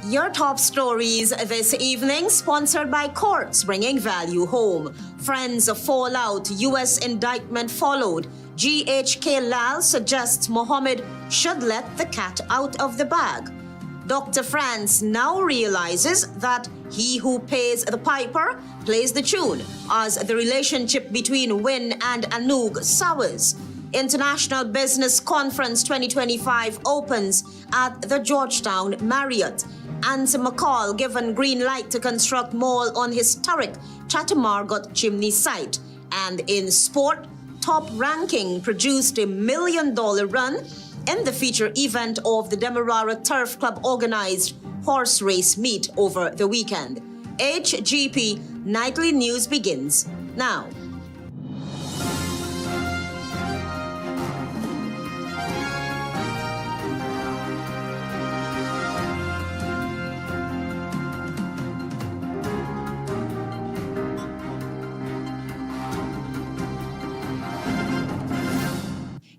Your top stories this evening, sponsored by Courts Bringing Value Home. Friends of Fallout, U.S. indictment followed. GHK LALL suggests Mohammed should let the cat out of the bag. Dr. France now realizes that he who pays the piper plays the tune as the relationship between WIN and ANUG sours. International Business Conference 2025 opens at the Georgetown Marriott. ANSA MCAL given green light to construct mall on historic CHATEAU MARGOT chimney site. And in sport, Top Ranking produced a $1 million run in the feature event of the DEMERARA Turf Club organized horse race meet over the weekend. HGP Nightly News begins now.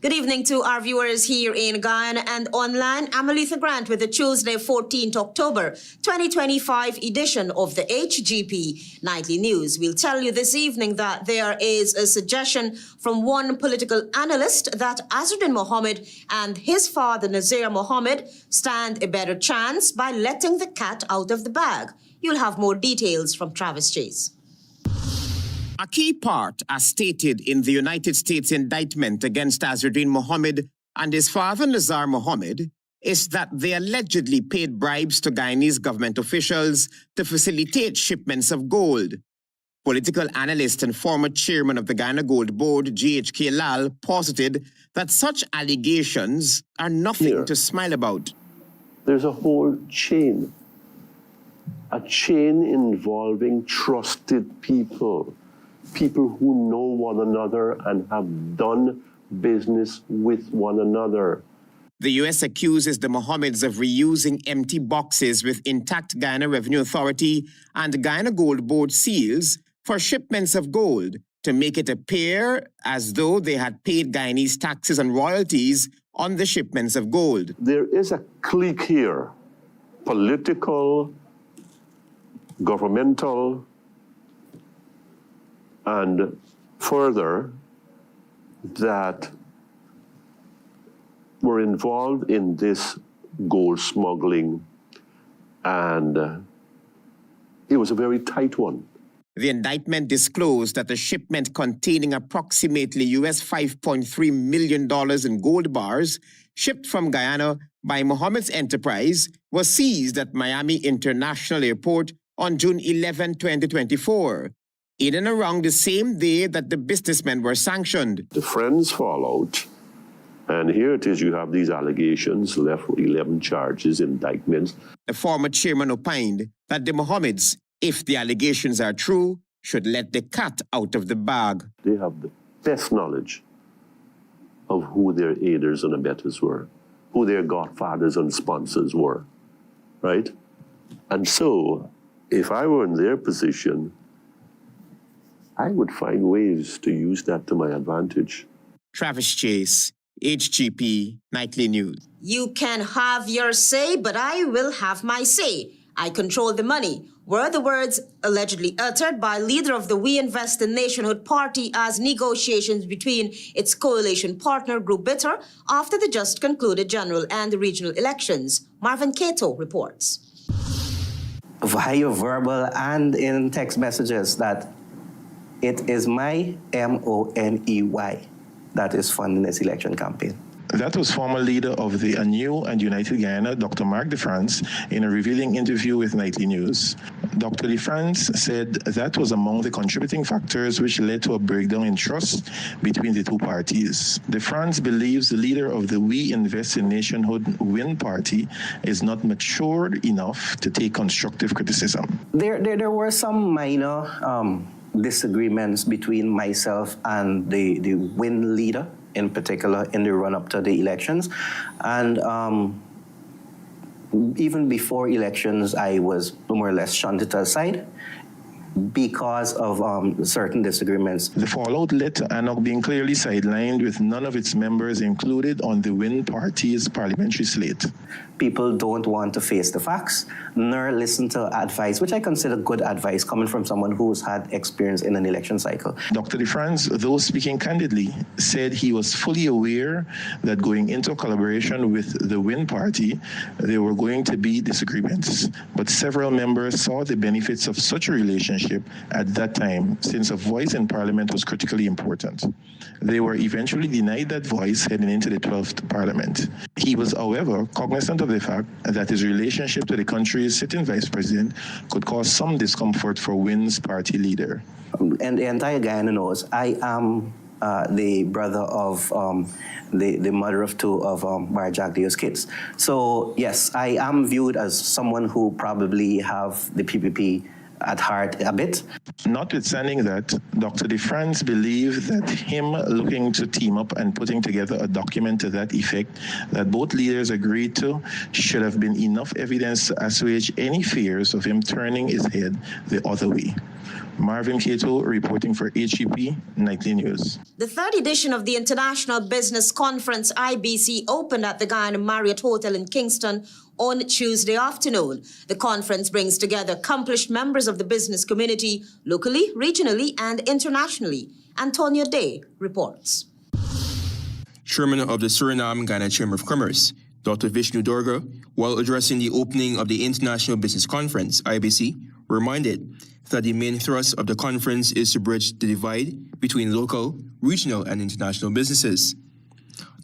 Good evening to our viewers here in Guyana and online. I'm ALETHEA Grant with the Tuesday, 14th October 2025 edition of the HGP Nightly News. We'll tell you this evening that there is a suggestion from one political analyst that Azzuddin Mohammed and his father Nazir Mohammed stand a better chance by letting the cat out of the bag. You'll have more details from Travis Chase. A key part, as stated in the United States indictment against Azzuddin Mohammed and his father Nazir Mohammed, is that they allegedly paid bribes to Guyanese government officials to facilitate shipments of gold. Political analyst and former chairman of the Guyana Gold Board, GHK LALL, posited that such allegations are nothing to smile about. There's a whole chain, a chain involving trusted people. People who know one another and have done business with one another. The U.S. accuses the Mohammeds of reusing empty boxes with intact Guyana Revenue Authority and Guyana Gold Board seals for shipments of gold to make it appear as though they had paid Guyanese taxes and royalties on the shipments of gold. There is a clique here, political, governmental, and further, that were involved in this gold smuggling, and it was a very tight one. The indictment disclosed that the shipment containing approximately US $5.3 million in gold bars shipped from Guyana by Mohammed's enterprise was seized at Miami International Airport on June 11, 2024. In and around the same day that the businessmen were sanctioned. The friends fall out, and here it is, you have these allegations, left with 11 charges, indictments. The former chairman opined that the Mohammeds, if the allegations are true, should let the cat out of the bag. They have the best knowledge of who their aiders and abettors were, who their godfathers and sponsors were, right? And so, if I were in their position, I would find ways to use that to my advantage. Travis Chase, HGP Nightly News. You can have your say, but I will have my say. I control the money, were the words allegedly uttered by leader of the We Invest in Nationhood Party as negotiations between its coalition partner grew bitter after the just concluded general and regional elections. Marvin Cato reports. Via verbal and in text messages that it is my MONEY that is funding this election campaign. That was former leader of the ANUG and United Guyana, Dr. Mark Defrance, in a revealing interview with Nightly News. Dr. Defrance said that was among the contributing factors which led to a breakdown in trust between the two parties. Defrance believes the leader of the We Invest in Nationhood WIN party is not matured enough to take constructive criticism. There were some minor disagreements between myself and the WIN leader, in particular in the run-up to the elections. And even before elections, I was more or less shunted aside because of certain disagreements. The fallout led to ANUG being clearly sidelined, with none of its members included on the WIN party's parliamentary slate. People don't want to face the facts, nor listen to advice, which I consider good advice coming from someone who's had experience in an election cycle. Dr. Defrance, though speaking candidly, said he was fully aware that going into collaboration with the WIN party, there were going to be disagreements. But several members saw the benefits of such a relationship at that time, since a voice in Parliament was critically important. They were eventually denied that voice heading into the 12th Parliament. He was, however, cognizant of the fact that his relationship to the country's sitting vice president could cause some discomfort for WIN's party leader. And the entire Guyana knows I am the brother of the mother of two of MARRIOTT's kids. So yes, I am viewed as someone who probably have the PPP at heart a bit. Notwithstanding that, Dr. Defrance believed that him looking to team up and putting together a document to that effect that both leaders agreed to should have been enough evidence to assuage any fears of him turning his head the other way. Marvin CHATEAU reporting for HGP Nightly News. The third edition of the International Business Conference, IBC, opened at the Guyana MARRIOTT Hotel in Kingston on Tuesday afternoon. The conference brings together accomplished members of the business community, locally, regionally, and internationally. Antonio Day reports. Chairman of the Suriname-Ghana Chamber of Commerce, Dr. Vishnu Durga, while addressing the opening of the International Business Conference, IBC, reminded that the main thrust of the conference is to bridge the divide between local, regional, and international businesses.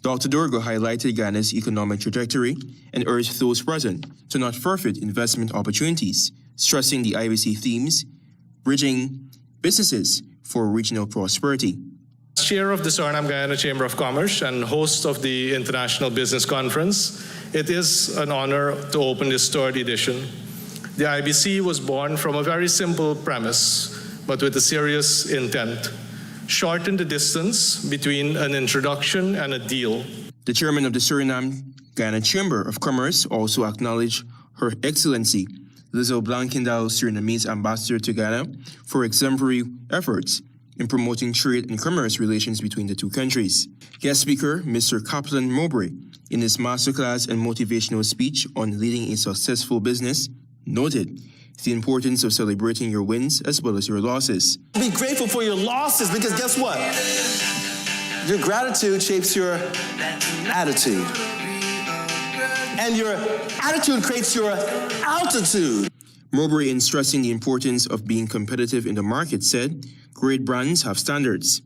Dr. Durga highlighted Ghana's economic trajectory and urged those present to not forfeit investment opportunities, stressing the IBC themes, bridging businesses for regional prosperity. As chair of the Suriname-Guyana Chamber of Commerce and host of the International Business Conference, it is an honor to open this third edition. The IBC was born from a very simple premise, but with a serious intent: shorten the distance between an introduction and a deal. The chairman of the Suriname-Ghana Chamber of Commerce also acknowledged Her Excellency Lizelle Blankendal, Surinamese ambassador to Ghana, for exemplary efforts in promoting trade and commerce relations between the two countries. Guest speaker, Mr. Kaplan Mowbray, in his masterclass and motivational speech on leading a successful business, noted the importance of celebrating your wins as well as your losses. Be grateful for your losses, because guess what? Your gratitude shapes your attitude. And your attitude creates your altitude. Mowbray, in stressing the importance of being competitive in the market, said, great brands have standards.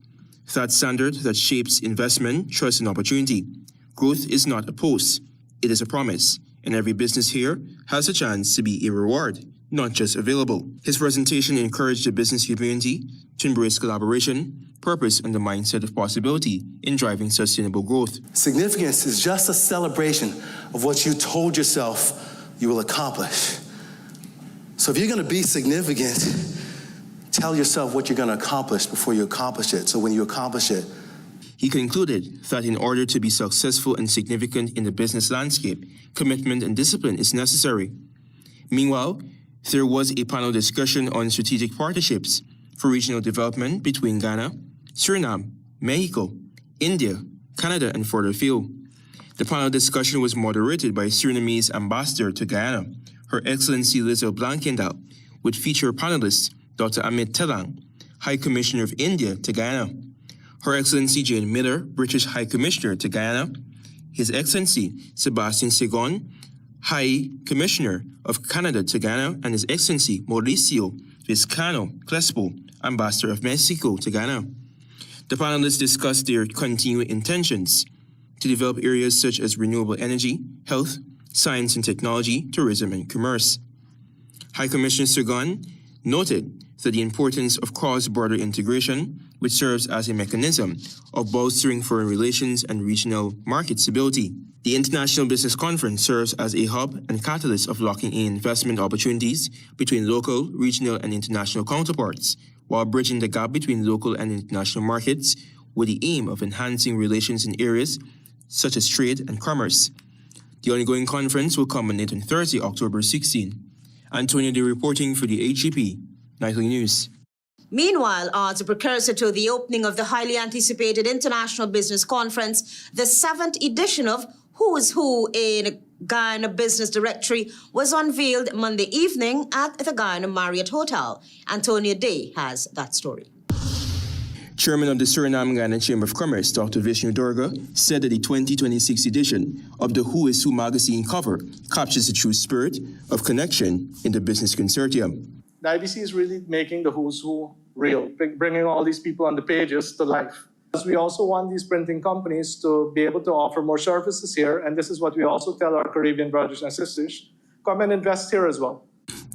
That standard that shapes investment, trust, and opportunity. Growth is not a post, it is a promise. And every business here has a chance to be a reward, not just available. His presentation encouraged the business community to embrace collaboration, purpose, and the mindset of possibility in driving sustainable growth. Significance is just a celebration of what you told yourself you will accomplish. So if you're going to be significant, tell yourself what you're going to accomplish before you accomplish it. So when you accomplish it, he concluded that in order to be successful and significant in the business landscape, commitment and discipline is necessary. Meanwhile, there was a panel discussion on strategic partnerships for regional development between Ghana, Suriname, Mexico, India, Canada, and further afield. The panel discussion was moderated by Surinamese ambassador to Guyana, Her Excellency Lizelle Blankendal, with featured panelists Dr. Amit Telang, High Commissioner of India to Guyana, Her Excellency Jane Miller, British High Commissioner to Guyana, His Excellency Sebastian Segon, High Commissioner of Canada to Guyana, and His Excellency Mauricio Vizcano Crespo, Ambassador of Mexico to Guyana. The panelists discussed their continuing intentions to develop areas such as renewable energy, health, science and technology, tourism, and commerce. High Commissioner Segon noted that the importance of cross-border integration, which serves as a mechanism of bolstering foreign relations and regional market stability. The International Business Conference serves as a hub and catalyst of locking in investment opportunities between local, regional, and international counterparts, while bridging the gap between local and international markets with the aim of enhancing relations in areas such as trade and commerce. The ongoing conference will culminate on Thursday, October 16. Antonio Day reporting for the HGP Nightly News. Meanwhile, as a precursor to the opening of the highly anticipated International Business Conference, the 7th edition of Who's Who in Guyana Business Directory was unveiled Monday evening at the Guyana Marriott Hotel. Antonio Day has that story. Chairman of the Suriname-Guyana Chamber of Commerce, Dr. Vishnu Durga, said that the 2026 edition of the Who is Who magazine cover captures the true spirit of connection in the business consortium. The IBC is really making the who's who real, bringing all these people on the pages to life. We also want these printing companies to be able to offer more services here, and this is what we also tell our Caribbean brothers and sisters, come and invest here as well.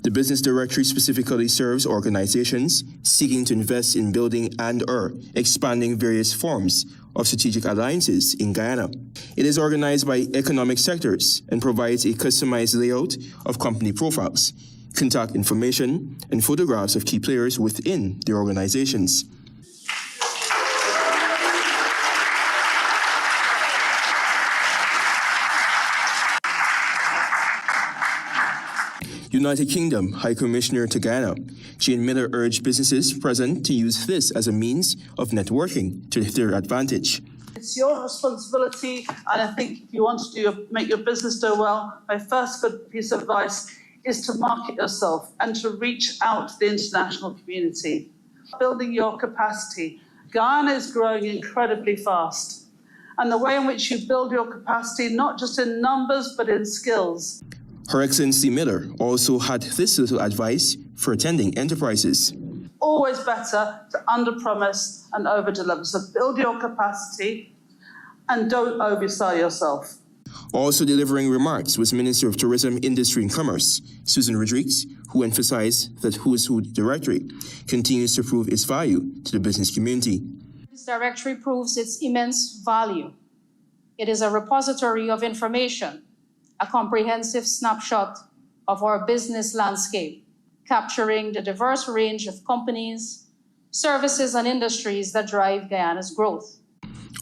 The business directory specifically serves organizations seeking to invest in building and/or expanding various forms of strategic alliances in Guyana. It is organized by economic sectors and provides a customized layout of company profiles, contact information, and photographs of key players within the organizations. United Kingdom High Commissioner to Guyana, Jane Miller, urged businesses present to use this as a means of networking to their advantage. It's your responsibility, and I think if you want to make your business do well, my first good piece of advice is to market yourself and to reach out to the international community. Building your capacity. Guyana is growing incredibly fast. And the way in which you build your capacity, not just in numbers, but in skills. Her Excellency Miller also had this little advice for attending enterprises. Always better to under-promise and over-deliver. So build your capacity and don't oversell yourself. Also delivering remarks was Minister of Tourism, Industry and Commerce, Susan Rodriguez, who emphasized that Who's Who Directory continues to prove its value to the business community. This directory proves its immense value. It is a repository of information, a comprehensive snapshot of our business landscape, capturing the diverse range of companies, services and industries that drive Guyana's growth.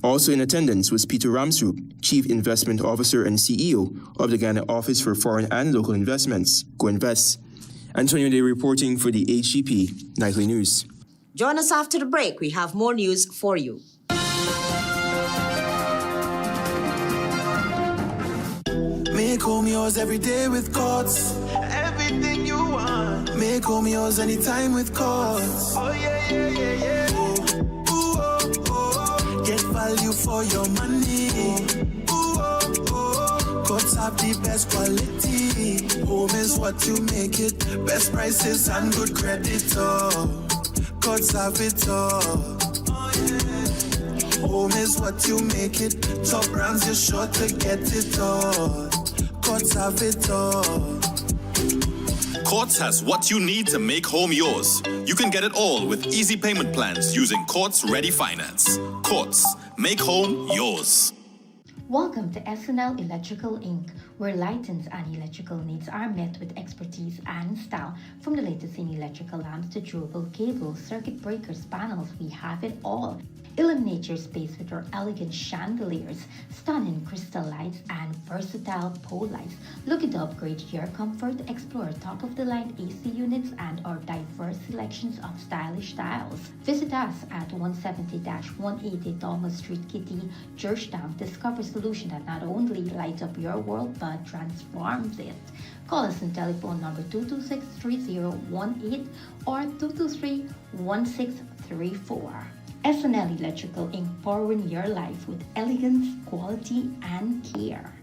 Also in attendance was Peter Ramsroop, Chief Investment Officer and CEO of the Guyana Office for Foreign and Local Investments, GoInvest. Antonio Day reporting for the HGP Nightly News. Join us after the break. We have more news for you. Make home yours every day with Courts. Everything you want. Make home yours anytime with Courts. Oh yeah, yeah, yeah, yeah. Ooh, oh, oh. Get value for your money. Ooh, oh, oh. Courts have the best quality. Home is what you make it. Best prices and good credit. Oh, Courts have it all. Oh yeah. Home is what you make it. Top brands, you're sure to get it all. Courts have it all. Courts has what you need to make home yours. You can get it all with easy payment plans using Courts Ready Finance. Courts, make home yours. Welcome to SNL Electrical Inc., where lighting and electrical needs are met with expertise and style. From the latest in electrical lamps to durable cables, circuit breakers, panels, we have it all. Illuminate your space with our elegant chandeliers, stunning crystal lights, and versatile pole lights. Looking to upgrade your comfort? Explore top-of-the-line AC units and our diverse selections of stylish styles. Visit us at 170-180 Thomas Street, Kitty, Georgetown. Discover a solution that not only lights up your world but transforms it. Call us on telephone number 226-3018 or 223-1634. SNL Electrical Inc., powering your life with elegance, quality, and care.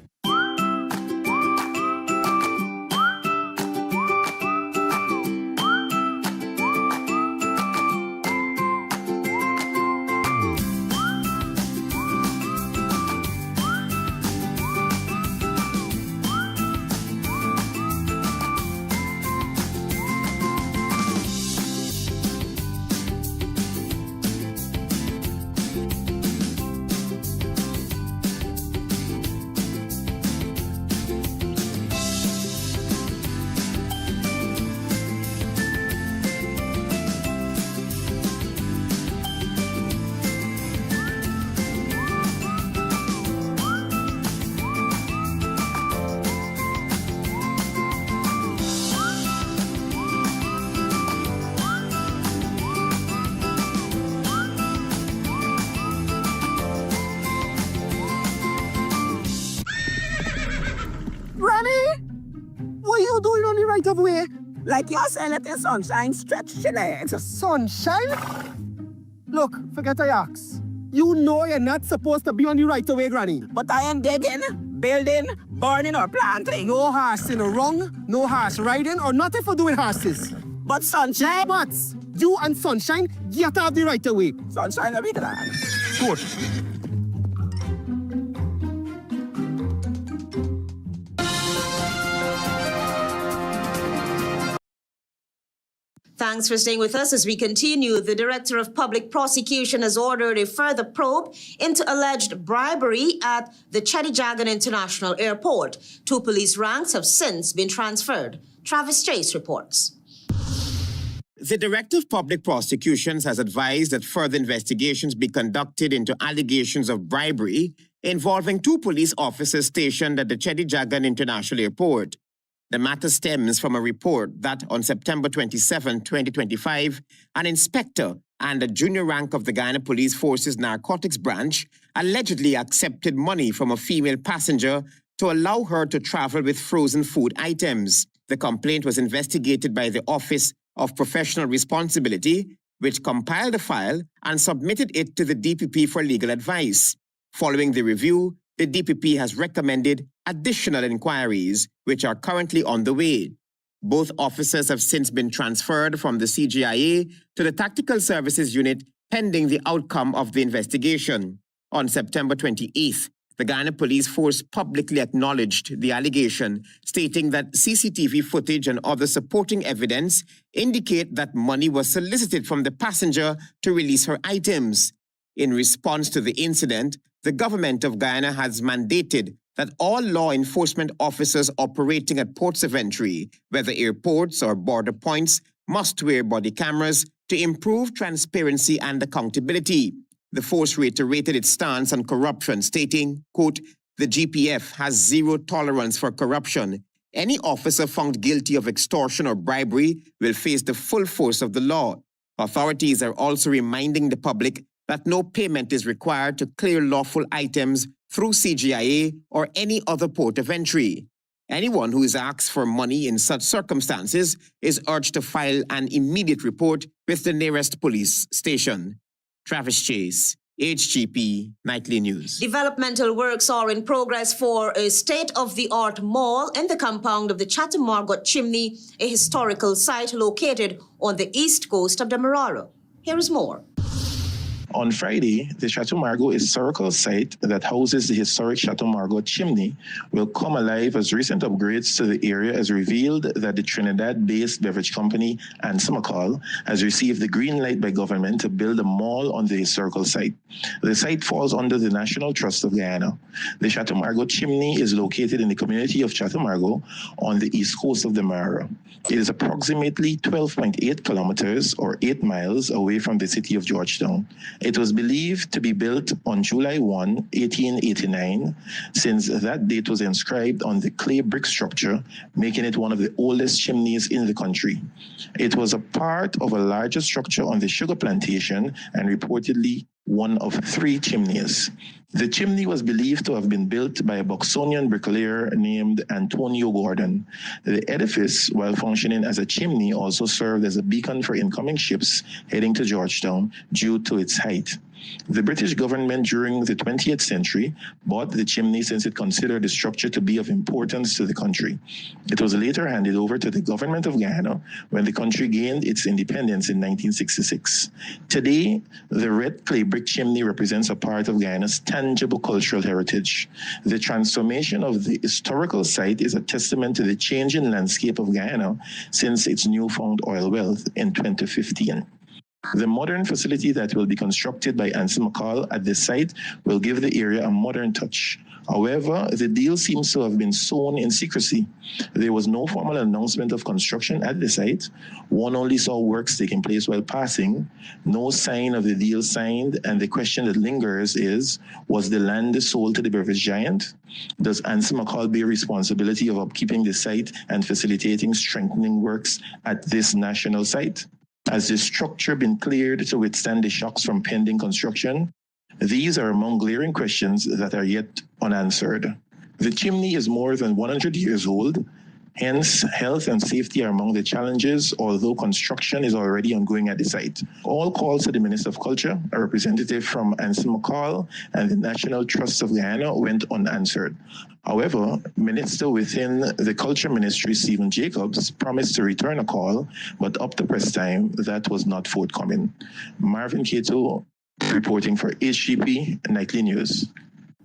right of way. Like you're saying, let the sunshine stretch your legs. Sunshine? Look, forget I ask. You know you're not supposed to be on the right of way, Granny. But I am digging, building, burning, or planting. No horsing wrong, no horse riding, or nothing for doing horses. But sunshine? But you and sunshine get out the right of way. Sunshine, let me do that. Good. Thanks for staying with us as we continue. The Director of Public Prosecution has ordered a further probe into alleged bribery at the CHATEAU International Airport. 2 police ranks have since been transferred. Travis Chase reports. The Director of Public Prosecutions has advised that further investigations be conducted into allegations of bribery involving 2 police officers stationed at the CHATEAU International Airport. The matter stems from a report that on September 27, 2025, an inspector and a junior rank of the Guyana Police Force's narcotics branch allegedly accepted money from a female passenger to allow her to travel with frozen food items. The complaint was investigated by the Office of Professional Responsibility, which compiled the file and submitted it to the DPP for legal advice. Following the review, the DPP has recommended additional inquiries, which are currently on the way. Both officers have since been transferred from the CGIA to the Tactical Services Unit pending the outcome of the investigation. On September 28th, the Guyana Police Force publicly acknowledged the allegation, stating that CCTV footage and other supporting evidence indicate that money was solicited from the passenger to release her items. In response to the incident, the government of Guyana has mandated that all law enforcement officers operating at ports of entry, whether airports or border points, must wear body cameras to improve transparency and accountability. The force reiterated its stance on corruption, stating, quote, "The GPF has zero tolerance for corruption. Any officer found guilty of extortion or bribery will face the full force of the law." Authorities are also reminding the public that no payment is required to clear lawful items through CGIA or any other port of entry. Anyone who is asked for money in such circumstances is urged to file an immediate report with the nearest police station. Travis Chase, HGP Nightly News. Developmental works are in progress for a state-of-the-art mall in the compound of the MARGOT Chimney, a historical site located on the east coast of Demerara. Here is more. On Friday, the CHATEAU Margot historical site that houses the historic CHATEAU Margot Chimney will come alive as recent upgrades to the area has revealed that the Trinidad-based beverage company MCAL has received the green light by government to build a mall on the historical site. The site falls under the National Trust of Guyana. The CHATEAU Margot Chimney is located in the community of CHATEAU Margot on the east coast of Demerara. It is approximately 12.8 kilometers or 8 miles away from the city of Georgetown. It was believed to be built on July 1, 1889, since that date was inscribed on the clay brick structure, making it one of the oldest chimneys in the country. It was a part of a larger structure on the sugar plantation and reportedly one of 3 chimneys. The chimney was believed to have been built by a Boxonian bricklayer named Antonio Gordon. The edifice, while functioning as a chimney, also served as a beacon for incoming ships heading to Georgetown due to its height. The British government during the 20th century bought the chimney since it considered the structure to be of importance to the country. It was later handed over to the government of Guyana when the country gained its independence in 1966. Today, the red clay brick chimney represents a part of Guyana's tangible cultural heritage. The transformation of the historical site is a testament to the changing landscape of Guyana since its newfound oil wealth in 2015. The modern facility that will be constructed by MCAL at this site will give the area a modern touch. However, the deal seems to have been sown in secrecy. There was no formal announcement of construction at the site. One only saw works taking place while passing. No sign of the deal signed, and the question that lingers is, was the land sold to the beverage giant? Does MCAL bear responsibility of upkeeping the site and facilitating strengthening works at this national site? Has the structure been cleared to withstand the shocks from pending construction? These are among glaring questions that are yet unanswered. The chimney is more than 100 years old. Hence, health and safety are among the challenges, although construction is already ongoing at the site. All calls to the Minister of Culture, a representative from ANSA MCAL, and the National Trust of Guyana went unanswered. However, Minister within the Culture Ministry, Stephen Jacobs, promised to return a call, but up to press time, that was not forthcoming. Marvin CHATEAU reporting for HGP Nightly News.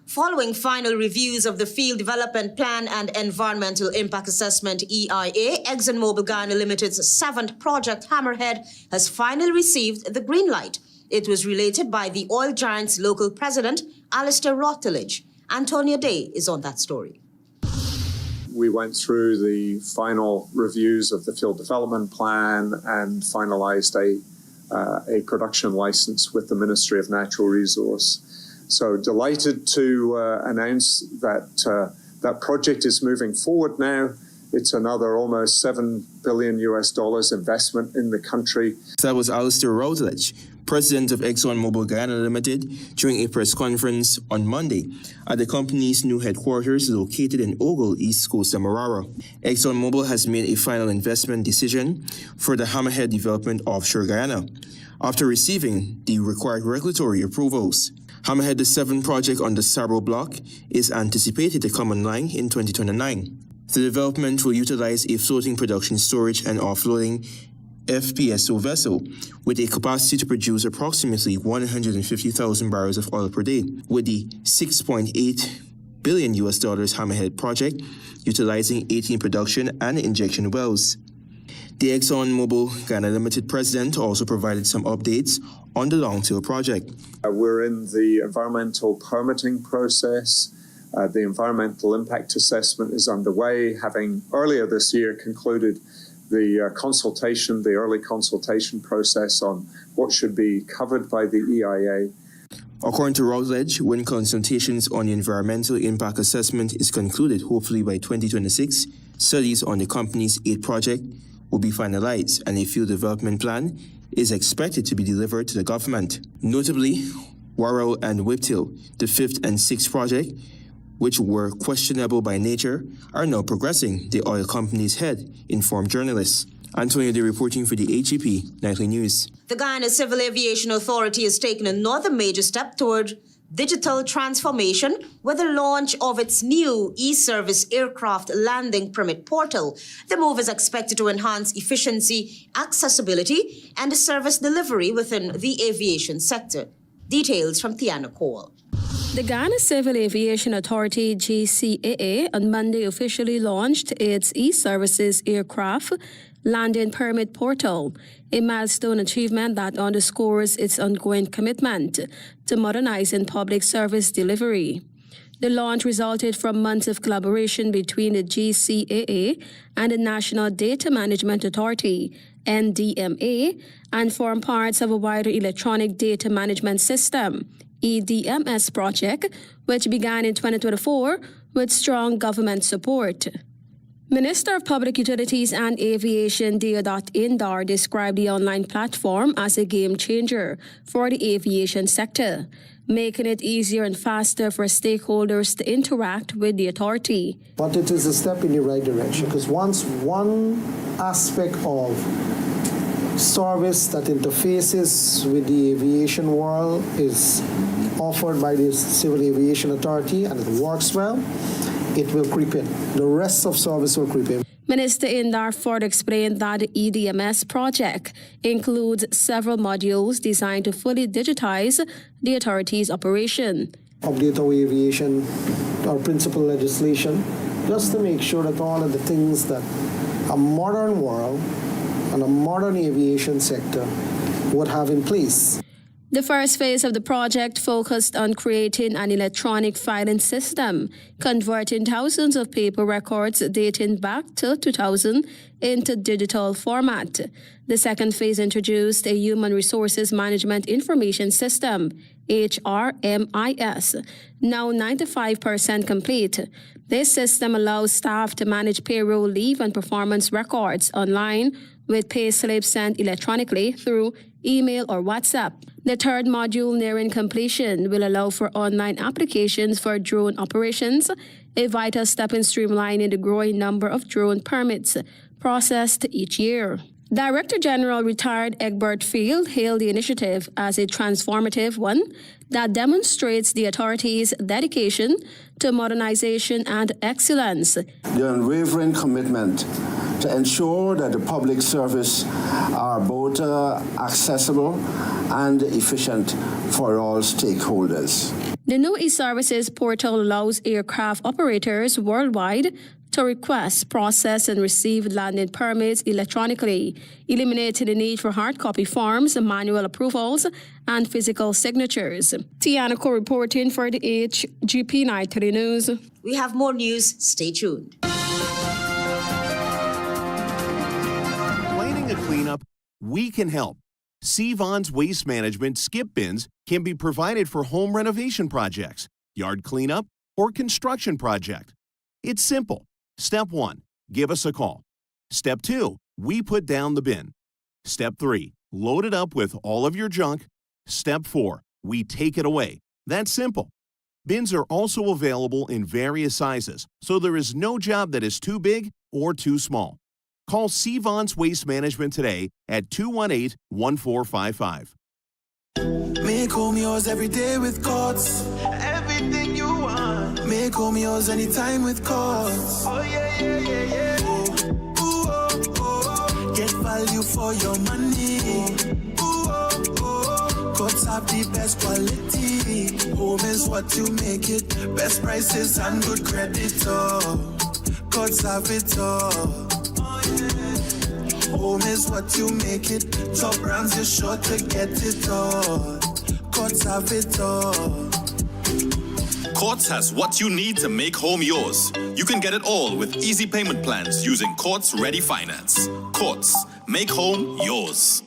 Following final reviews of the Field Development Plan and Environmental Impact Assessment EIA, ExxonMobil Guyana Limited's 7th project, Hammerhead, has finally received the green light. It was related by the oil giant's local president, Alistair Rotteledge. Antonia Day is on that story. We went through the final reviews of the Field Development Plan and finalized a production license with the Ministry of Natural Resource. So delighted to announce that that project is moving forward now. It's another almost $7 billion investment in the country. That was Alistair Rotteledge, president of ExxonMobil Guyana Limited, during a press conference on Monday at the company's new headquarters located in Ogle, East Coast Demerara. ExxonMobil has made a final investment decision for the Hammerhead development offshore Guyana after receiving the required regulatory approvals. Hammerhead, the 7th project on the Sabo block, is anticipated to come online in 2029. The development will utilize a floating production storage and offloading FPSO vessel with a capacity to produce approximately 150,000 barrels of oil per day, with the $6.8 billion Hammerhead project utilizing 18 production and injection wells. The ExxonMobil Guyana Limited president also provided some updates on the long-tail project. We're in the environmental permitting process. The environmental impact assessment is underway, having earlier this year concluded the early consultation process on what should be covered by the EIA. According to Rutledge, when consultations on the environmental impact assessment is concluded, hopefully by 2026, studies on the company's 8th project will be finalized and a field development plan is expected to be delivered to the government. Notably, Warrell and Whiptail, the 5th and 6th project, which were questionable by nature, are now progressing, the oil company's head informed journalists. Antonio Day reporting for the HGP Nightly News. The Guyana Civil Aviation Authority has taken another major step toward digital transformation with the launch of its new e-service aircraft landing permit portal. The move is expected to enhance efficiency, accessibility, and service delivery within the aviation sector. Details from Tiana Cole. The Guyana Civil Aviation Authority, GCAA, on Monday officially launched its e-services aircraft landing permit portal, a milestone achievement that underscores its ongoing commitment to modernizing public service delivery. The launch resulted from months of collaboration between the GCAA and the National Data Management Authority, NDMA, and form parts of a wider electronic data management system, EDMS project, which began in 2024 with strong government support. Minister of Public Utilities and Aviation Deodat Indar described the online platform as a game changer for the aviation sector, making it easier and faster for stakeholders to interact with the authority. But it is a step in the right direction, because once one aspect of service that interfaces with the aviation world is offered by the Civil Aviation Authority and it works well, it will creep in. The rest of service will creep in. Minister Indar further explained that the EDMS project includes several modules designed to fully digitize the authority's operation. Update our aviation, our principal legislation, just to make sure that all of the things that a modern world and a modern aviation sector would have in place. The first phase of the project focused on creating an electronic filing system, converting thousands of paper records dating back to 2000 into digital format. The second phase introduced a Human Resources Management Information System, HRMIS, now 95% complete. This system allows staff to manage payroll, leave, and performance records online with pay slips sent electronically through email or WhatsApp. The third module, nearing completion, will allow for online applications for drone operations, a vital step in streamlining the growing number of drone permits processed each year. Director General retired Egbert Field hailed the initiative as a transformative one that demonstrates the authority's dedication to modernization and excellence. The unwavering commitment to ensure that the public service are both accessible and efficient for all stakeholders. The new e-services portal allows aircraft operators worldwide to request, process, and receive landing permits electronically, eliminating the need for hard copy forms, manual approvals, and physical signatures. Tiana Co reporting for the HGP Nightly News. We have more news. Stay tuned. Planning a cleanup? We can help. Sevon's Waste Management skip bins can be provided for home renovation projects, yard cleanup, or construction project. It's simple. Step 1, give us a call. Step 2, we put down the bin. Step 3, load it up with all of your junk. Step 4, we take it away. That's simple. Bins are also available in various sizes, so there is no job that is too big or too small. Call Sevon's Waste Management today at 218-1455. Make home yours every day with Courts. Everything you want. Make home yours anytime with Courts. Oh yeah, yeah, yeah, yeah. Ooh, oh, oh. Get value for your money. Ooh, oh, oh. Courts have the best quality. Home is what you make it. Best prices and good credit. Oh, Courts have it all. Home is what you make it. Top brands, you're sure to get it all. Courts have it all. Courts has what you need to make home yours. You can get it all with easy payment plans using Courts Ready Finance. Courts, make home yours.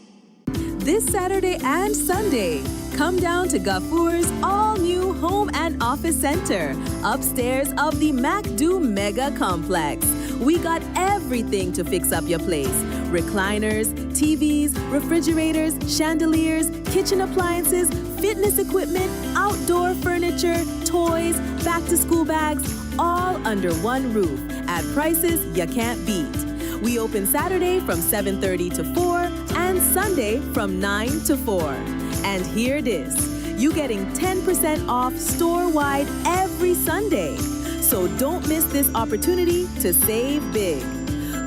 This Saturday and Sunday, come down to Gafour's all-new Home and Office Center, upstairs of the MacDo Mega Complex. We got everything to fix up your place. Recliners, TVs, refrigerators, chandeliers, kitchen appliances, fitness equipment, outdoor furniture, toys, back-to-school bags, all under one roof at prices you can't beat. We open Saturday from 7:30 to 4 and Sunday from 9 to 4. And hear this, you getting 10% off store-wide every Sunday. So don't miss this opportunity to save big.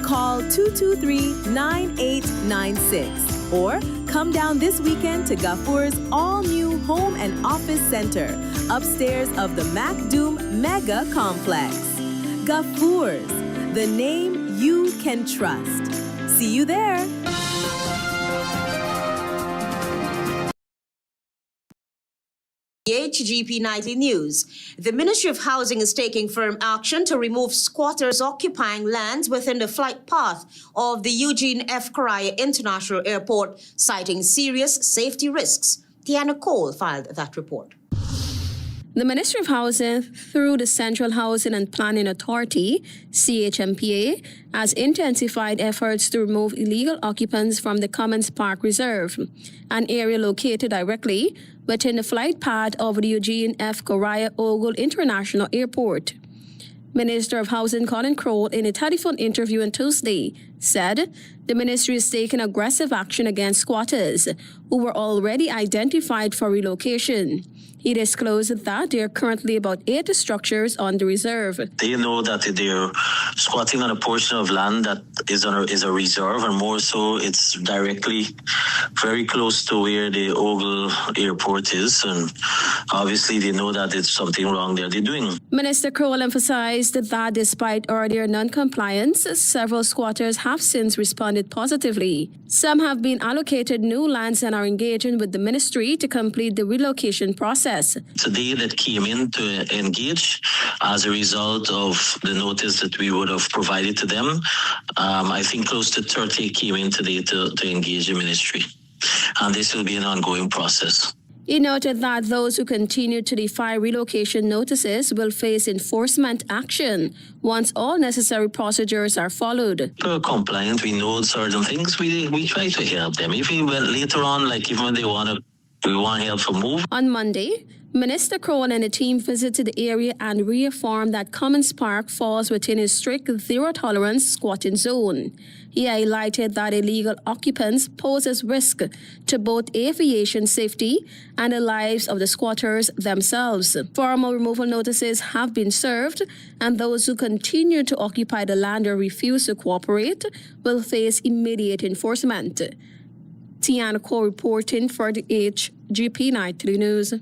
Call 223-9896 or come down this weekend to Gafour's all-new Home and Office Center, upstairs of the MacDo Mega Complex. Gafour's, the name you can trust. See you there. HGP Nightly News. The Ministry of Housing is taking firm action to remove squatters occupying lands within the flight path of the Eugene F. Correa International Airport, citing serious safety risks. Tiana Cole filed that report. The Ministry of Housing, through the Central Housing and Planning Authority, CHMPA, has intensified efforts to remove illegal occupants from the Commons Park Reserve, an area located directly within the flight path of the Eugene F. Correa International Airport. Minister of Housing Colin Crowell, in a telephone interview on Tuesday, said the ministry is taking aggressive action against squatters who were already identified for relocation. He disclosed that there are currently about 8 structures on the reserve. They know that they're squatting on a portion of land that is a reserve, and more so it's directly very close to where the Ogle Airport is, and obviously they know that it's something wrong there they're doing. Minister Crowell emphasized that despite earlier non-compliance, several squatters have since responded positively. Some have been allocated new lands and are engaging with the ministry to complete the relocation process. Today that came in to engage as a result of the notice that we would have provided to them. I think close to 30 came in today to engage the ministry. And this will be an ongoing process. He noted that those who continue to defy relocation notices will face enforcement action once all necessary procedures are followed. We're compliant, we know certain things, we try to help them. If we later on, like even when we want help for move. On Monday, Minister Crone and the team visited the area and reaffirmed that Commons Park falls within a strict zero-tolerance squatting zone. He highlighted that illegal occupants poses risk to both aviation safety and the lives of the squatters themselves. Formal removal notices have been served, and those who continue to occupy the land or refuse to cooperate will face immediate enforcement. Tiana Ko reporting for the HGP Nightly News.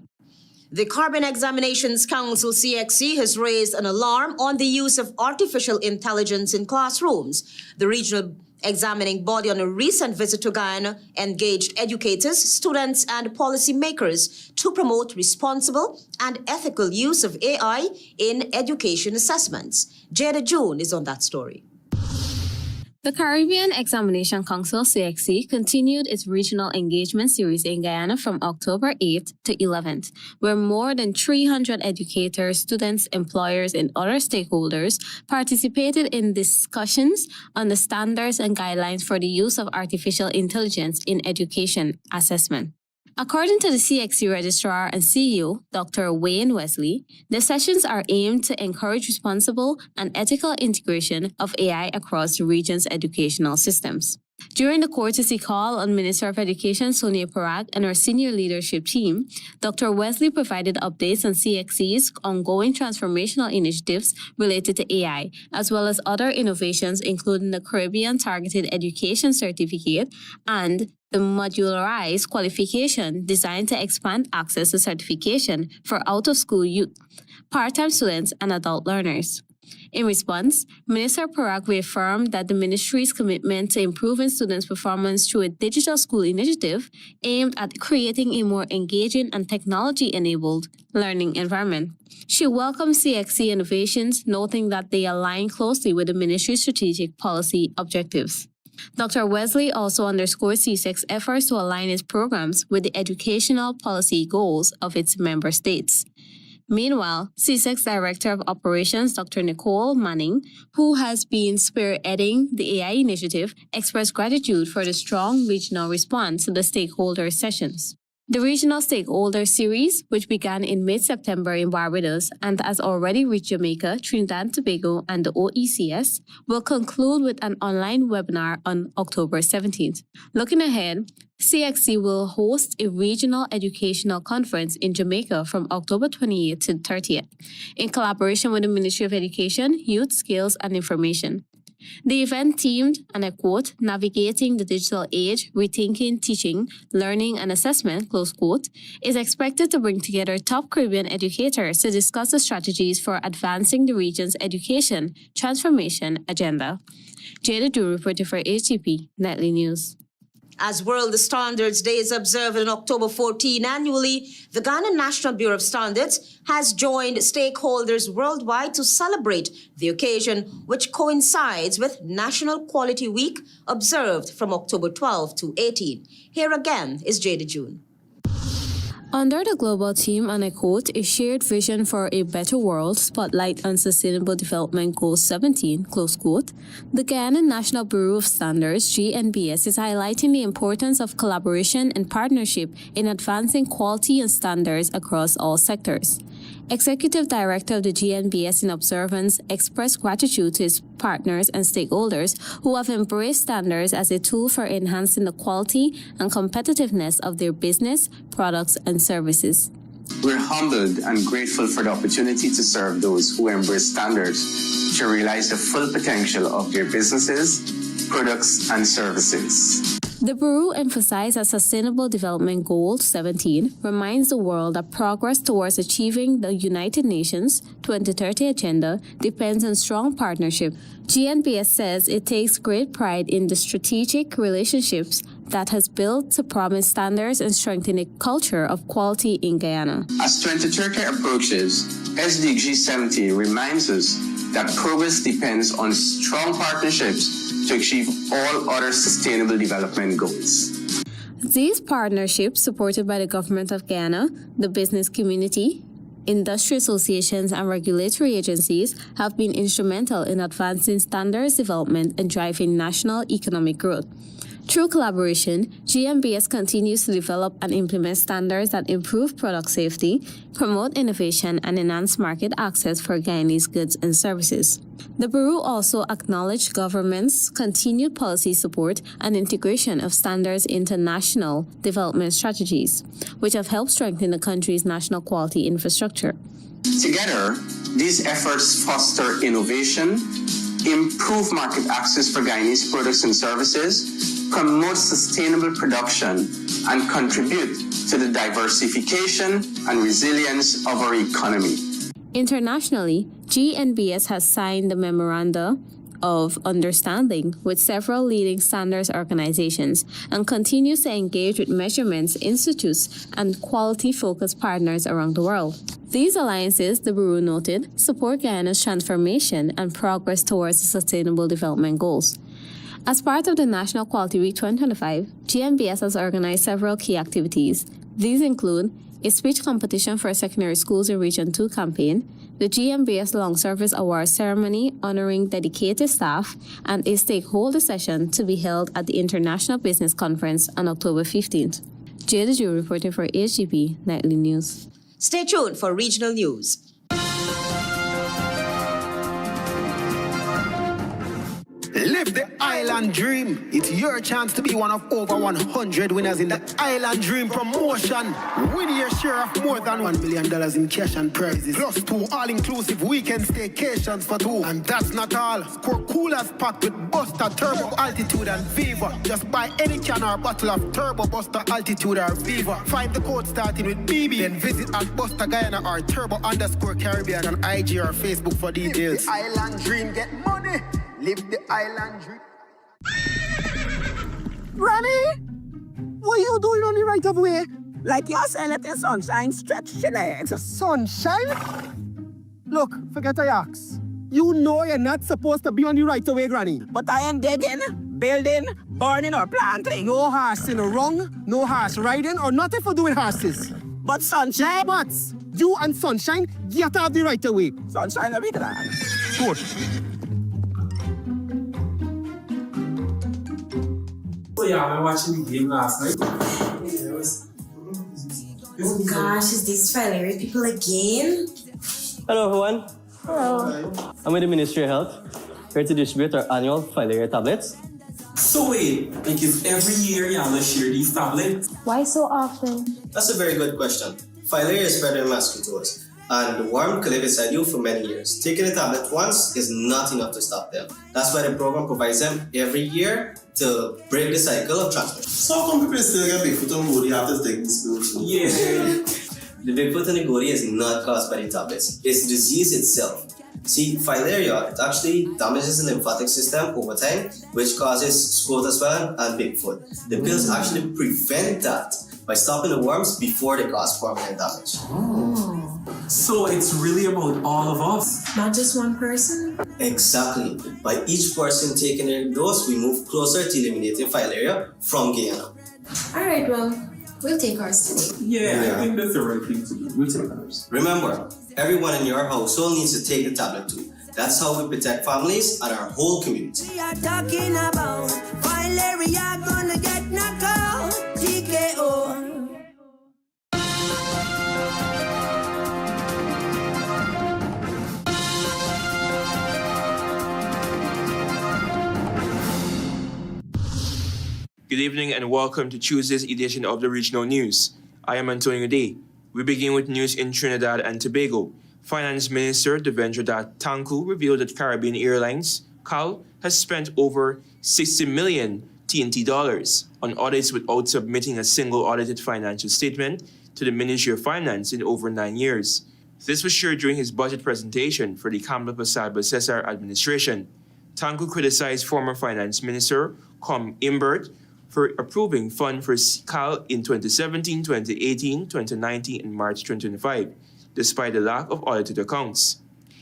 The Carbon Examinations Council, CXC, has raised an alarm on the use of artificial intelligence in classrooms. The regional examining body on a recent visit to Guyana engaged educators, students, and policymakers to promote responsible and ethical use of AI in education assessments. Jada June is on that story. The Caribbean Examination Council, CXC, continued its regional engagement series in Guyana from October 8th to 11th, where more than 300 educators, students, employers, and other stakeholders participated in discussions on the standards and guidelines for the use of artificial intelligence in education assessment. According to the CXC Registrar and CEO, Dr. Wayne Wesley, the sessions are aimed to encourage responsible and ethical integration of AI across the region's educational systems. During the courtesy call on Minister of Education Sonia Parag and her senior leadership team, Dr. Wesley provided updates on CXC's ongoing transformational initiatives related to AI, as well as other innovations including the Caribbean Targeted Education Certificate and the modularized qualification designed to expand access to certification for out-of-school youth, part-time students, and adult learners. In response, Minister Parag reaffirmed that the ministry's commitment to improving students' performance through a digital school initiative aimed at creating a more engaging and technology-enabled learning environment. She welcomed CXC innovations, noting that they align closely with the ministry's strategic policy objectives. Dr. Wesley also underscored CSEC's efforts to align its programs with the educational policy goals of its member states. Meanwhile, CSEC's Director of Operations, Dr. Nicole Manning, who has been spearheading the AI initiative, expressed gratitude for the strong regional response to the stakeholder sessions. The Regional Stakeholder Series, which began in mid-September in Barbados and has already reached Jamaica, Trinidad and Tobago, and the OECS, will conclude with an online webinar on October 17th. Looking ahead, CXC will host a regional educational conference in Jamaica from October 28th to 30th, in collaboration with the Ministry of Education, Youth, Skills, and Information. The event themed, and I quote, "Navigating the Digital Age, Rethinking Teaching, Learning and Assessment," close quote, is expected to bring together top Caribbean educators to discuss the strategies for advancing the region's education transformation agenda. Jada Drew reported for HGP Nightly News. As World Standards Day is observed on October 14 annually, the Ghana National Bureau of Standards has joined stakeholders worldwide to celebrate the occasion, which coincides with National Quality Week, observed from October 12 to 18. Here again is Jada June. Under the global theme, and I quote, "A shared vision for a better world, spotlight on Sustainable Development Goal 17, close quote, the Guyana National Bureau of Standards, GNBS, is highlighting the importance of collaboration and partnership in advancing quality and standards across all sectors. Executive Director of the GNBS in Observance expressed gratitude to his partners and stakeholders who have embraced standards as a tool for enhancing the quality and competitiveness of their business, products, and services. We're humbled and grateful for the opportunity to serve those who embrace standards to realize the full potential of their businesses, products, and services. The Bureau emphasized that Sustainable Development Goal 17 reminds the world that progress towards achieving the United Nations 2030 agenda depends on strong partnership. GNBS says it takes great pride in the strategic relationships that has built to promise standards and strengthen a culture of quality in Guyana. As 2030 approaches, SDG 17 reminds us that progress depends on strong partnerships to achieve all other sustainable development goals. These partnerships, supported by the Government of Guyana, the business community, industry associations, and regulatory agencies, have been instrumental in advancing standards development and driving national economic growth. Through collaboration, GMBS continues to develop and implement standards that improve product safety, promote innovation, and enhance market access for Guyanese goods and services. The Bureau also acknowledged government's continued policy support and integration of standards into national development strategies, which have helped strengthen the country's national quality infrastructure. Together, these efforts foster innovation, improve market access for Guyanese products and services, promote sustainable production, and contribute to the diversification and resilience of our economy. Internationally, GNBS has signed the Memoranda of Understanding with several leading standards organizations and continues to engage with measurements institutes and quality-focused partners around the world. These alliances, the Bureau noted, support Guyana's transformation and progress towards the Sustainable Development Goals. As part of the National Quality Week 2025, GNBS has organized several key activities. These include a speech competition for secondary schools in Region 2 campaign, the GMBS Long Service Award ceremony honoring dedicated staff, and a stakeholder session to be held at the International Business Conference on October 15th. Jada Drew reporting for HGP Nightly News. Stay tuned for regional news. Live the island dream. It's your chance to be one of over 100 winners in the Island Dream promotion. Win your share of more than $1 million in cash and prizes, plus 2 all-inclusive weekend staycations for 2. And that's not all. Score coolers packed with Buster, Turbo, Altitude, and Viva. Just buy any can or bottle of Turbo, Buster, Altitude, or Viva. Find the code starting with BB, then visit at Buster Guyana or Turbo_Caribbean on IG or Facebook for details. The Island Dream, get money. Live the island dream. Granny, what you doing on the right of way? Like you're saying let the sunshine stretch your legs. Sunshine? Look, forget I ask. You know you're not supposed to be on the right of way, Granny. But I ain't digging, building, burning, or planting. No horse in the wrong, no horse riding, or nothing for doing horses. But sunshine? But you and Sunshine get out the right of way. Sunshine, I'll be glad. Good. So yeah, I was watching the game last night. Oh gosh, is these Valerie people again? Hello everyone. Hello. I'm with the Ministry of Health, here to distribute our annual Filaria tablets. So wait, like if every year y'all share these tablets? Why so often? That's a very good question. Filaria is spread in mosquitoes, and the worm can live inside you for many years. Taking a tablet once is not enough to stop them. That's why the program provides them every year to break the cycle of transmission. So how come people still get Bigfoot and Goody after taking this pill? Yeah. The Bigfoot and the Goody is not caused by the tablets. It's disease itself. See, filaria, it actually damages the lymphatic system over time, which causes scrotal swelling and Bigfoot. The pills actually prevent that by stopping the worms before they cause permanent damage. Oh. So it's really about all of us. Not just one person? Exactly. By each person taking their dose, we move closer to eliminating filaria from Guyana. Alright, well, we'll take ours today. Yeah, I think that's the right thing to do. We'll take ours. Remember, everyone in your household needs to take the tablet too. That's how we protect families and our whole community. We are talking about filaria gonna get knocked out. TKO. Good evening and welcome to Tuesday's edition of the Regional News. I am Antonio Day. We begin with news in Trinidad and Tobago. Finance Minister Devendra Tanku revealed that Caribbean Airlines, CAL, has spent over $60 million TNT on audits without submitting a single audited financial statement to the Ministry of Finance in over 9 years. This was shared during his budget presentation for the Kamla Cesar administration. Tanku criticized former Finance Minister Com Imbert for approving funds for CAL in 2017, 2018, 2019, and March 2025, despite the lack of audited accounts.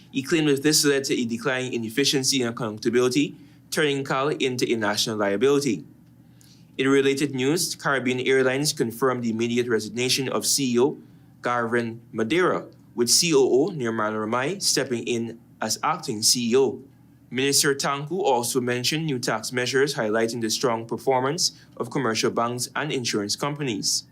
He claimed that this led to a decline in efficiency and accountability, turning CAL into a national liability. In related news, Caribbean Airlines confirmed the immediate resignation of CEO Garvin Madeira, with COO Nirmala Ramai stepping in as acting CEO. Minister Tanku also mentioned new tax measures highlighting the strong performance of commercial banks and insurance companies.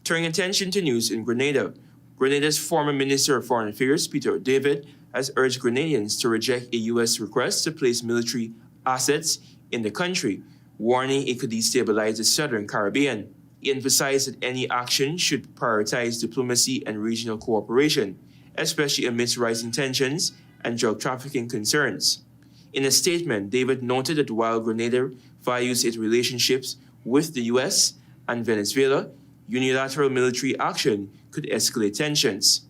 Turning attention to news in Grenada, Grenada's former Minister of Foreign Affairs, Peter David, has urged Grenadians to reject a U.S. request to place military assets in the country, warning it could destabilize the southern Caribbean. He emphasized that any action should prioritize diplomacy and regional cooperation, especially amidst rising tensions and drug trafficking concerns. In a statement, David noted that while Grenada values its relationships with the U.S. and Venezuela, unilateral military action could escalate tensions.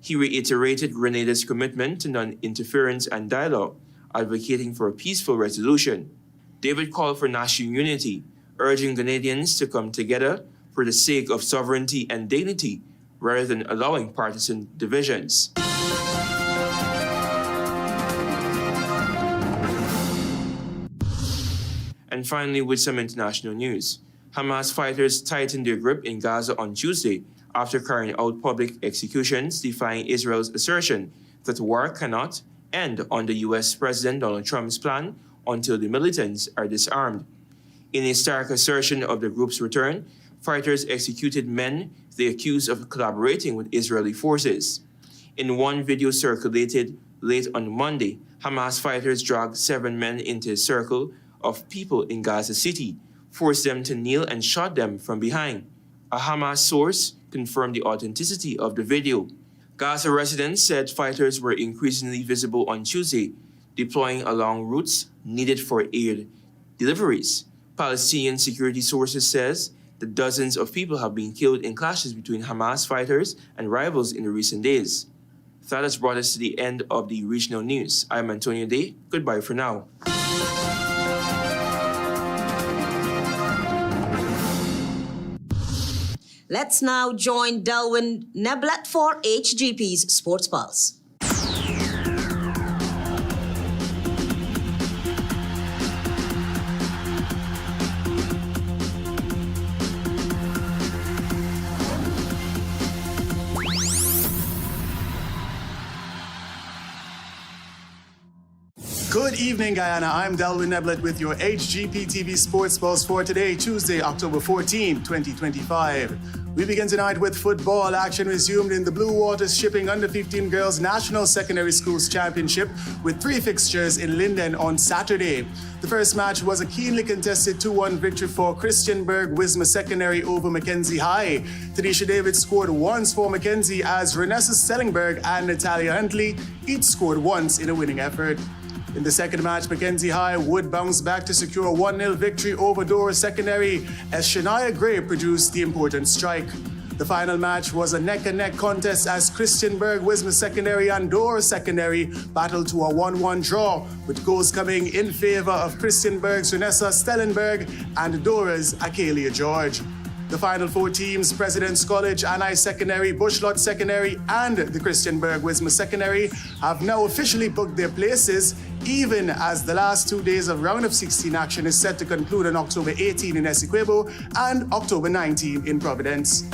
He reiterated Grenada's commitment to non-interference and dialogue, advocating for a peaceful resolution. David called for national unity, urging Grenadians to come together for the sake of sovereignty and dignity, rather than allowing partisan divisions. And finally, with some international news. Hamas fighters tightened their grip in Gaza on Tuesday after carrying out public executions defying Israel's assertion that war cannot end on the U.S. President Donald Trump's plan until the militants are disarmed. In a stark assertion of the group's return, fighters executed men they accused of collaborating with Israeli forces. In one video circulated late on Monday, Hamas fighters dragged 7 men into a circle of people in Gaza City, forced them to kneel and shot them from behind. A Hamas source confirmed the authenticity of the video. Gaza residents said fighters were increasingly visible on Tuesday, deploying along routes needed for aid deliveries. Palestinian security sources says that dozens of people have been killed in clashes between Hamas fighters and rivals in the recent days. That has brought us to the end of the regional news. I'm Antonio Day. Goodbye for now. Let's now join Delwyn Neblet for HGP's Sports Pulse. Good evening, Guyana. I'm Delwyn Neblet with your HGP TV Sports Pulse for today, Tuesday, October 14, 2025. We begin tonight with football. Action resumed in the Blue Waters Shipping Under-15 Girls National Secondary Schools Championship with 3 fixtures in Linden on Saturday. The first match was a keenly contested 2-1 victory for Christianberg Wisma Secondary over Mackenzie High. Tanisha David scored once for Mackenzie as Renessa Stellingberg and Natalia Huntley each scored once in a winning effort. In the second match, Mackenzie High would bounce back to secure a 1-0 victory over Dora Secondary as Shania Gray produced the important strike. The final match was a neck-and-neck contest as Christianberg Wisma Secondary and Dora Secondary battled to a 1-1 draw, with goals coming in favor of Christianberg's Renessa Stellenberg and Dora's Acalia George. The final 4 teams, President's College, Anai Secondary, Bushlot Secondary, and the Christianberg Wisma Secondary, have now officially booked their places, even as the last 2 days of round of 16 action is set to conclude on October 18 in Essequibo and October 19 in Providence.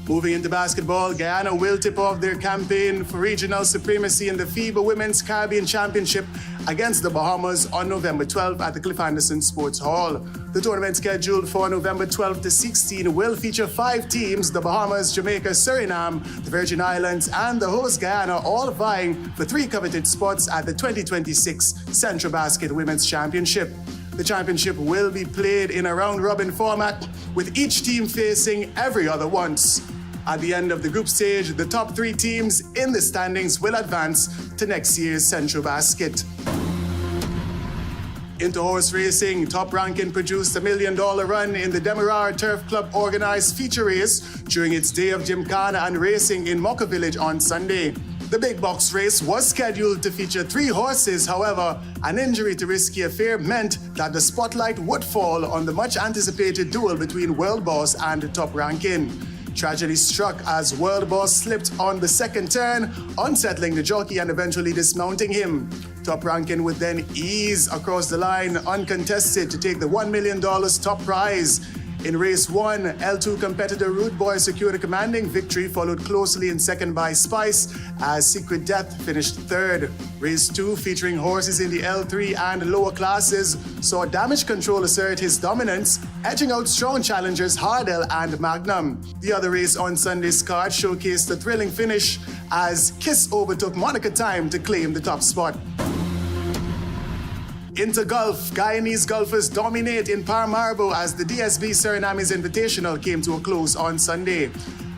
Moving into basketball, Guyana will tip off their campaign for regional supremacy in the FIBA Women's Caribbean Championship against the Bahamas on November 12 at the Cliff Anderson Sports Hall. The tournament scheduled for November 12 to 16 will feature 5 teams, the Bahamas, Jamaica, Suriname, the Virgin Islands, and the host Guyana, all vying for 3 coveted spots at the 2026 Central Basket Women's Championship. The championship will be played in a round-robin format, with each team facing every other once. At the end of the group stage, the top 3 teams in the standings will advance to next year's Central Basket. Into horse racing, Top Rankin produced $1 million run in the Demerara Turf Club organized feature race during its day of Gymkhana and racing in Mocha Village on Sunday. The big box race was scheduled to feature 3 horses. However, an injury to Risky Affair meant that the spotlight would fall on the much anticipated duel between World Boss and Top Rankin. Tragedy struck as World Boss slipped on the second turn, unsettling the jockey and eventually dismounting him. Top Rankin would then ease across the line uncontested to take the $1 million top prize. In race 1, L2 competitor Rude Boy secured a commanding victory, followed closely in second by Spice, as Secret Death finished third. Race 2, featuring horses in the L3 and lower classes, saw Damage Control assert his dominance, edging out strong challengers Hardell and Magnum. The other race on Sunday's card showcased a thrilling finish as Kiss overtook Monica Time to claim the top spot. Into golf, Guyanese golfers dominate in Paramaribo as the DSB Suriname's Invitational came to a close on Sunday.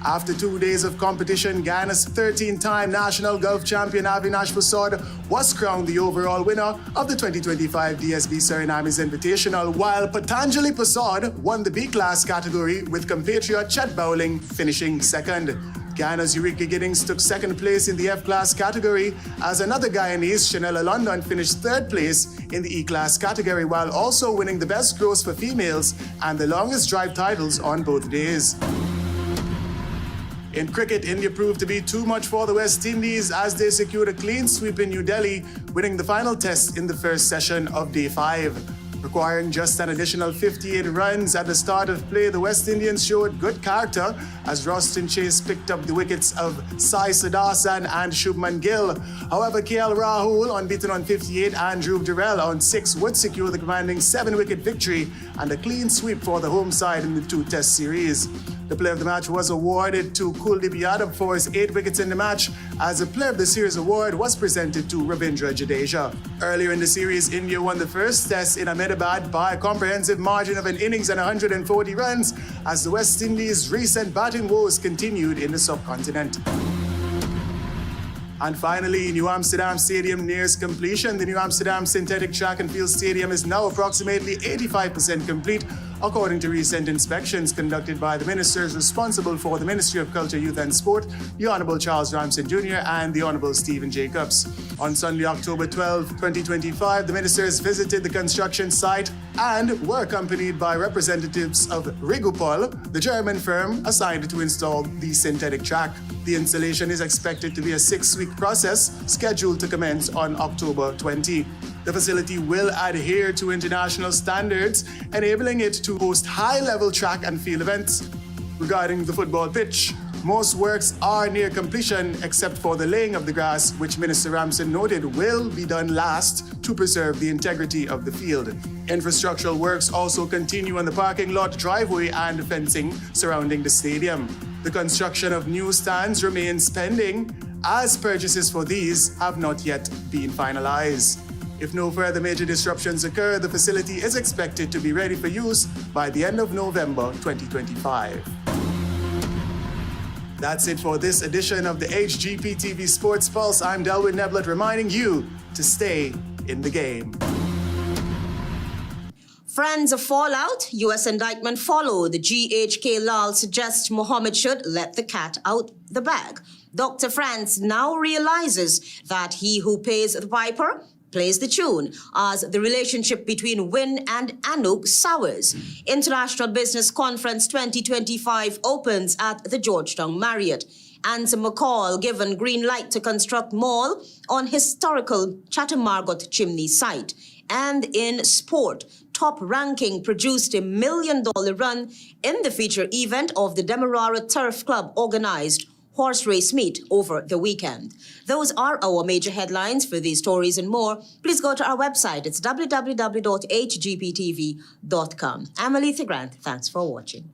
After 2 days of competition, Guyana's 13-time national golf champion Avinash Prasad was crowned the overall winner of the 2025 DSB Suriname's Invitational, while Patanjali Prasad won the B-class category with compatriot Chet Bowling finishing second. Guyana's Eureka Giddings took second place in the F-class category, as another Guyanese, Chanela London, finished third place in the E-class category, while also winning the best gross for females and the longest drive titles on both days. In cricket, India proved to be too much for the West Indies as they secured a clean sweep in New Delhi, winning the final test in the first session of Day 5. Requiring just an additional 58 runs at the start of play, the West Indians showed good character as Roston Chase picked up the wickets of Sai Sadasan and Shubman Gill. However, KL Rahul, unbeaten on 58, and Dhruv Durrell on 6 would secure the commanding 7-wicket victory and a clean sweep for the home side in the 2-test series. The player of the match was awarded to Kuldeep Yadav for his 8 wickets in the match, as the player of the series award was presented to Ravindra Jadeja. Earlier in the series, India won the first test in Ahmedabad by a comprehensive margin of an innings and 140 runs, as the West Indies' recent batting woes continued in the subcontinent. And finally, New Amsterdam Stadium nears completion. The New Amsterdam Synthetic Track and Field Stadium is now approximately 85% complete, according to recent inspections conducted by the ministers responsible for the Ministry of Culture, Youth and Sport, the Honourable Charles Ramson Jr. and the Honourable Stephen Jacobs. On Sunday, October 12, 2025, the ministers visited the construction site and were accompanied by representatives of Rigupol, the German firm assigned to install the synthetic track. The installation is expected to be a 6-week process, scheduled to commence on October 20. The facility will adhere to international standards, enabling it to host high-level track and field events. Regarding the football pitch, most works are near completion except for the laying of the grass, which Minister Ramson noted will be done last to preserve the integrity of the field. Infrastructural works also continue on the parking lot, driveway, and fencing surrounding the stadium. The construction of new stands remains pending, as purchases for these have not yet been finalized. If no further major disruptions occur, the facility is expected to be ready for use by the end of November 2025. That's it for this edition of the HGP TV Sports Pulse. I'm Delwyn Neblett, reminding you to stay in the game. Friends of fallout, U.S. indictment followed. GHK LALL suggests Mohammed should let the cat out the bag. Dr. France now realizes that he who pays the piper plays the tune, as the relationship between WIN and ANUG sours. International Business Conference 2025 opens at the Georgetown Marriott. ANSA MCAL given green light to construct mall on historical MARGOT CHIMNEY site. And in sport, Top Ranking produced $1 million run in the feature event of the DEMERARA Turf Club organized horse race meet over the weekend. Those are our major headlines. For these stories and more, please go to our website. It's www.hgptv.com. I'm ALETHEA Grant. Thanks for watching.